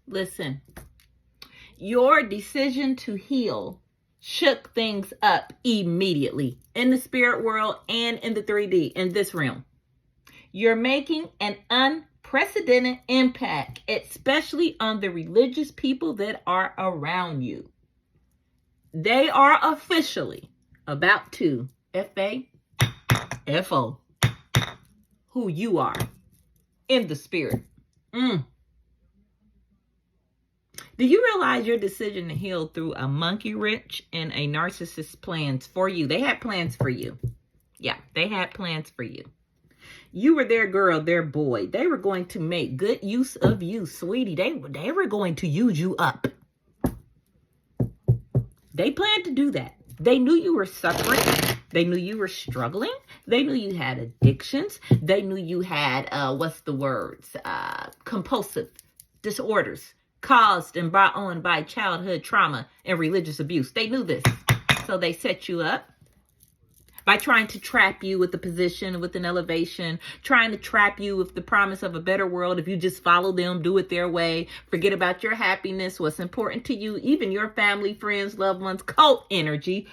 Listen, your decision to heal shook things up immediately in the spirit world and in the 3D, in this realm. You're making an unprecedented impact, especially on the religious people that are around you. They are officially about to FAFO who you are in the spirit. Do you realize your decision to heal through a monkey wrench and a narcissist's plans for you? They had plans for you. Yeah, they had plans for you. You were their girl, their boy. They were going to make good use of you, sweetie. They were going to use you up. They planned to do that. They knew you were suffering. They knew you were struggling. They knew you had addictions. They knew you had, compulsive disorders caused and brought on by childhood trauma and religious abuse. They knew this. So they set you up by trying to trap you with a position, with an elevation, trying to trap you with the promise of a better world. If you just follow them, do it their way, forget about your happiness, what's important to you, even your family, friends, loved ones. Cult energy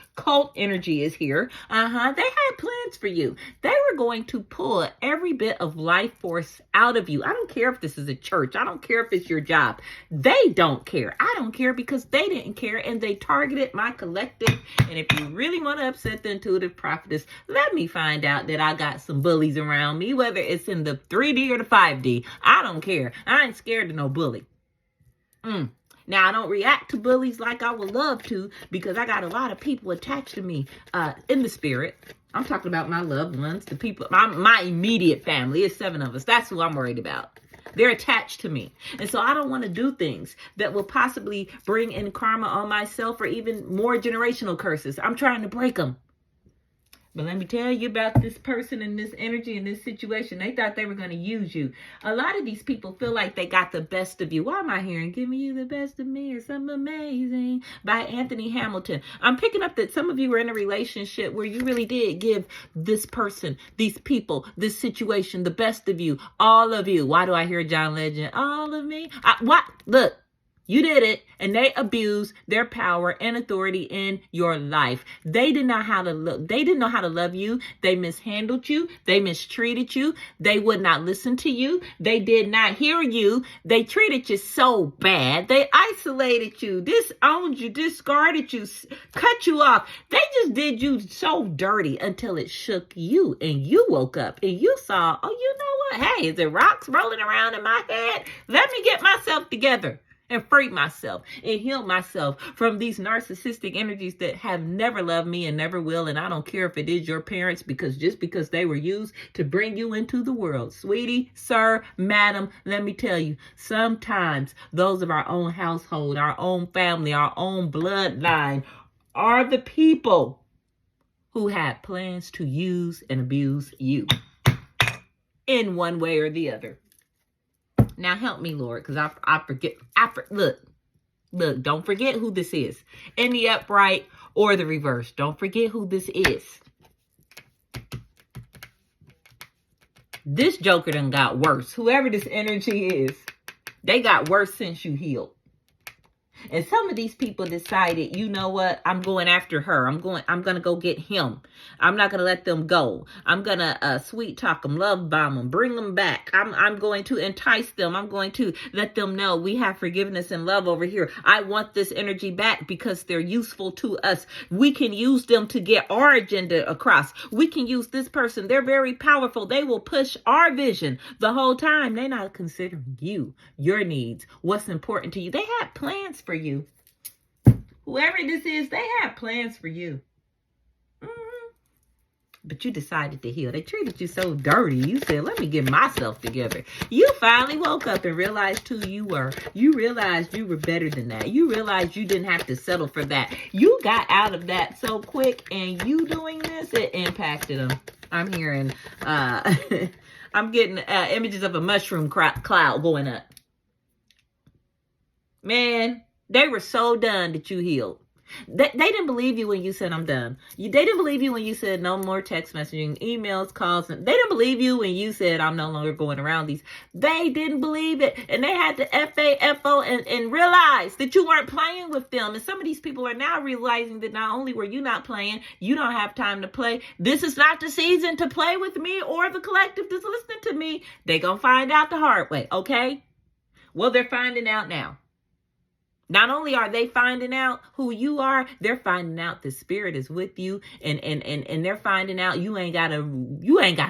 is here. They had plans for you. They were going to pull every bit of life force out of you. I don't care if this is a church. I don't care if it's your job. They don't care. I don't care because they didn't care, and they targeted my collective. And if you really want to upset the intuitive prophet, let me find out that I got some bullies around me, whether it's in the 3D or the 5D. I don't care. I ain't scared of no bully. Now, I don't react to bullies like I would love to because I got a lot of people attached to me in the spirit. I'm talking about my loved ones, the people, my immediate family. It's 7 of us. That's who I'm worried about. They're attached to me. And so I don't want to do things that will possibly bring in karma on myself or even more generational curses. I'm trying to break them. But let me tell you about this person and this energy and this situation. They thought they were going to use you. A lot of these people feel like they got the best of you. Why am I hearing giving you the best of me or something amazing by Anthony Hamilton? I'm picking up that some of you were in a relationship where you really did give this person, these people, this situation, the best of you, all of you. Why do I hear John Legend? All of me? What? Look. You did it, and they abused their power and authority in your life. They didn't know how to look. They didn't know how to love you. They mishandled you. They mistreated you. They would not listen to you. They did not hear you. They treated you so bad. They isolated you, disowned you, discarded you, cut you off. They just did you so dirty until it shook you, and you woke up, and you saw, oh, you know what? Hey, is it rocks rolling around in my head? Let me get myself together and free myself and heal myself from these narcissistic energies that have never loved me and never will. And I don't care if it is your parents, because just because they were used to bring you into the world. Sweetie, sir, madam, let me tell you, sometimes those of our own household, our own family, our own bloodline are the people who had plans to use and abuse you in one way or the other. Now help me, Lord, because I forget. Look, don't forget who this is. In the upright or the reverse. Don't forget who this is. This joker done got worse. Whoever this energy is, they got worse since you healed. And some of these people decided, you know what? I'm going after her. I'm going to go get him. I'm not going to let them go. I'm going to sweet talk them, love bomb them, bring them back. I'm going to entice them. I'm going to let them know we have forgiveness and love over here. I want this energy back because they're useful to us. We can use them to get our agenda across. We can use this person. They're very powerful. They will push our vision the whole time. They're not considering you, your needs, what's important to you. They had plans for you. Whoever this is, they have plans for you. But you decided to heal. They treated you so dirty. You said, let me get myself together. You finally woke up and realized who you were. You realized you were better than that. You realized you didn't have to settle for that. You got out of that so quick, and you doing this, it impacted them. I'm hearing, I'm getting images of a mushroom cloud going up. Man, they were so done that you healed. They didn't believe you when you said, I'm done. They didn't believe you when you said, no more text messaging, emails, calls. They didn't believe you when you said, I'm no longer going around these. They didn't believe it. And they had to FAFO and realize that you weren't playing with them. And some of these people are now realizing that not only were you not playing, you don't have time to play. This is not the season to play with me or the collective that's listening to me. They're going to find out the hard way, okay? Well, they're finding out now. Not only are they finding out who you are, they're finding out the spirit is with you, and they're finding out you ain't gotta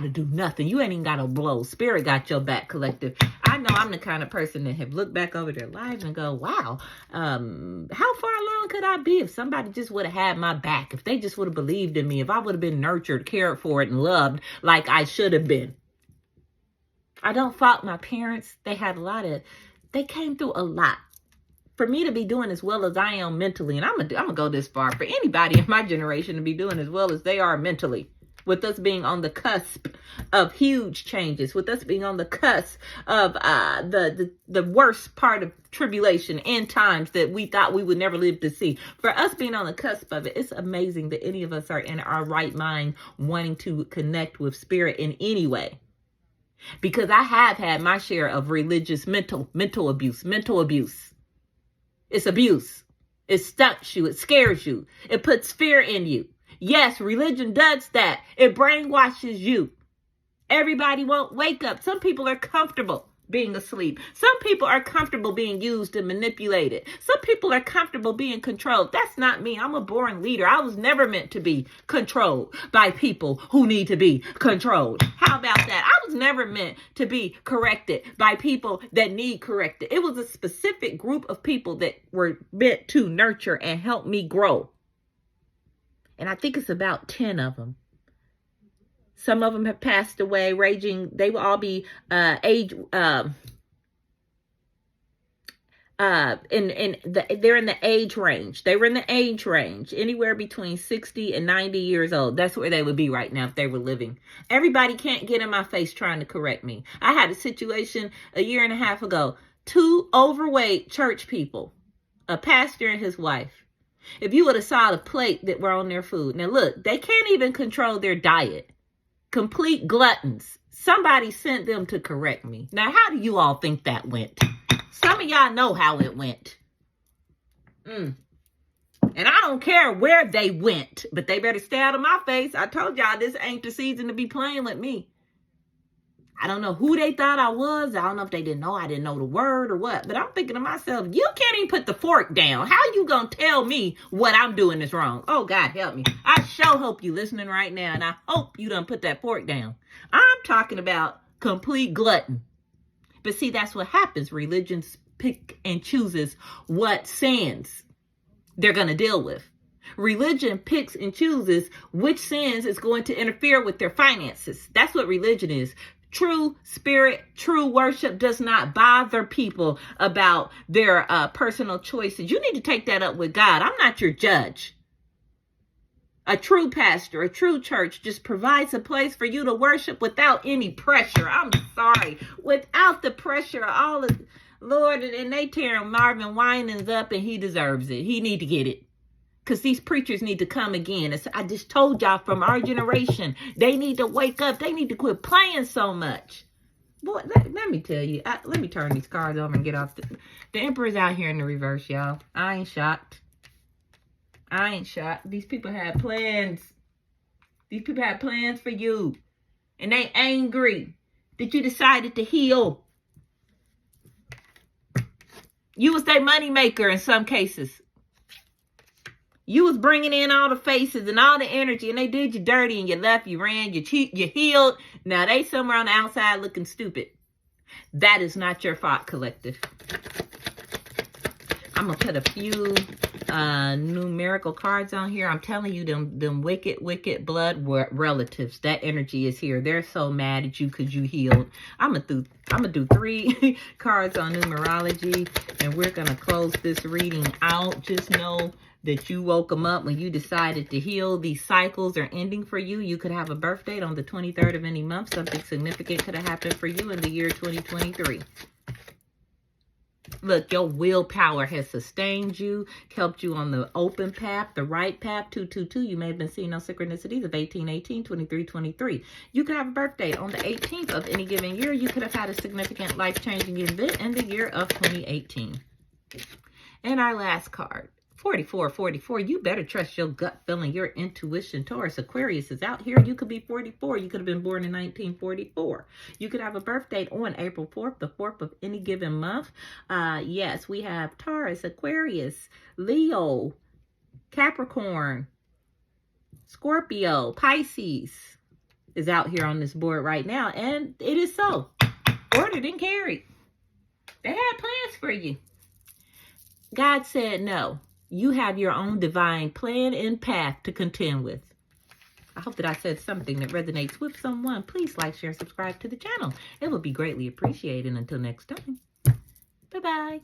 do nothing. You ain't even gotta blow. Spirit got your back, collective. I know I'm the kind of person that have looked back over their lives and go, wow, how far along could I be if somebody just would have had my back, if they just would have believed in me, if I would have been nurtured, cared for, and loved like I should have been. I don't fault my parents. They came through a lot. For me to be doing as well as I am mentally, and I'm gonna go this far, for anybody in my generation to be doing as well as they are mentally, with us being on the cusp of huge changes, with us being on the cusp of the worst part of tribulation, end times that we thought we would never live to see. For us being on the cusp of it, it's amazing that any of us are in our right mind wanting to connect with spirit in any way. Because I have had my share of religious mental abuse. It's abuse. It stunts you. It scares you. It puts fear in you. Yes, religion does that. It brainwashes you. Everybody won't wake up. Some people are comfortable being asleep. Some people are comfortable being used and manipulated. Some people are comfortable being controlled. That's not me. I'm a born leader. I was never meant to be controlled by people who need to be controlled. How about that? I was never meant to be corrected by people that need corrected. It was a specific group of people that were meant to nurture and help me grow. And I think it's about 10 of them. Some of them have passed away, raging. They will all be they're in the age range. They were in the age range, anywhere between 60 and 90 years old. That's where they would be right now if they were living. Everybody can't get in my face trying to correct me. I had a situation a year and a half ago. 2 overweight church people, a pastor and his wife. If you would have saw the plate that were on their food. Now look, they can't even control their diet. Complete gluttons. Somebody sent them to correct me. Now, how do you all think that went? Some of y'all know how it went. And I don't care where they went, but they better stay out of my face. I told y'all this ain't the season to be playing with me. I don't know who they thought I was. I don't know if they didn't know I didn't know the word or what. But I'm thinking to myself, you can't even put the fork down. How you going to tell me what I'm doing is wrong? Oh, God, help me. I sure hope you listening right now. And I hope you done put that fork down. I'm talking about complete glutton. But see, that's what happens. Religions pick and chooses what sins they're going to deal with. Religion picks and chooses which sins is going to interfere with their finances. That's what religion is. True spirit, true worship does not bother people about their personal choices. You need to take that up with God. I'm not your judge. A true pastor, a true church just provides a place for you to worship without any pressure. I'm sorry. Without the pressure of all of, Lord, and they tearing Marvin Winans up and he deserves it. He need to get it. Because these preachers need to come again. I just told y'all from our generation, they need to wake up. They need to quit playing so much. Boy, let me tell you. Let me turn these cards over and get off. The Emperor's out here in the reverse, y'all. I ain't shocked. I ain't shocked. These people had plans. These people had plans for you. And they angry that you decided to heal. You was their money maker in some cases. You was bringing in all the faces and all the energy, and they did you dirty, and you left, you ran, you cheat, you healed. Now they somewhere on the outside looking stupid. That is not your fault, collective. I'm going to put a few numerical cards on here. I'm telling you, them wicked blood relatives, that energy is here. They're so mad at you because you healed. I'm gonna do 3 cards on numerology, and we're going to close this reading out. Just know that you woke them up when you decided to heal. These cycles are ending for you. You could have a birth date on the 23rd of any month. Something significant could have happened for you in the year 2023. Look, your willpower has sustained you, helped you on the open path, the right path. 222. You may have been seeing those synchronicities of 1818, 2323. You could have a birthday on the 18th of any given year. You could have had a significant life-changing event in the year of 2018. And our last card, 4444. You better trust your gut feeling, your intuition. Taurus, Aquarius is out here. You could be 44. You could have been born in 1944. You could have a birthday on April 4th, the 4th of any given month. Yes, we have Taurus, Aquarius, Leo, Capricorn, Scorpio, Pisces is out here on this board right now. And it is so. Ordered and carried. They had plans for you. God said no. You have your own divine plan and path to contend with. I hope that I said something that resonates with someone. Please like, share, and subscribe to the channel. It would be greatly appreciated. Until next time. Bye-bye.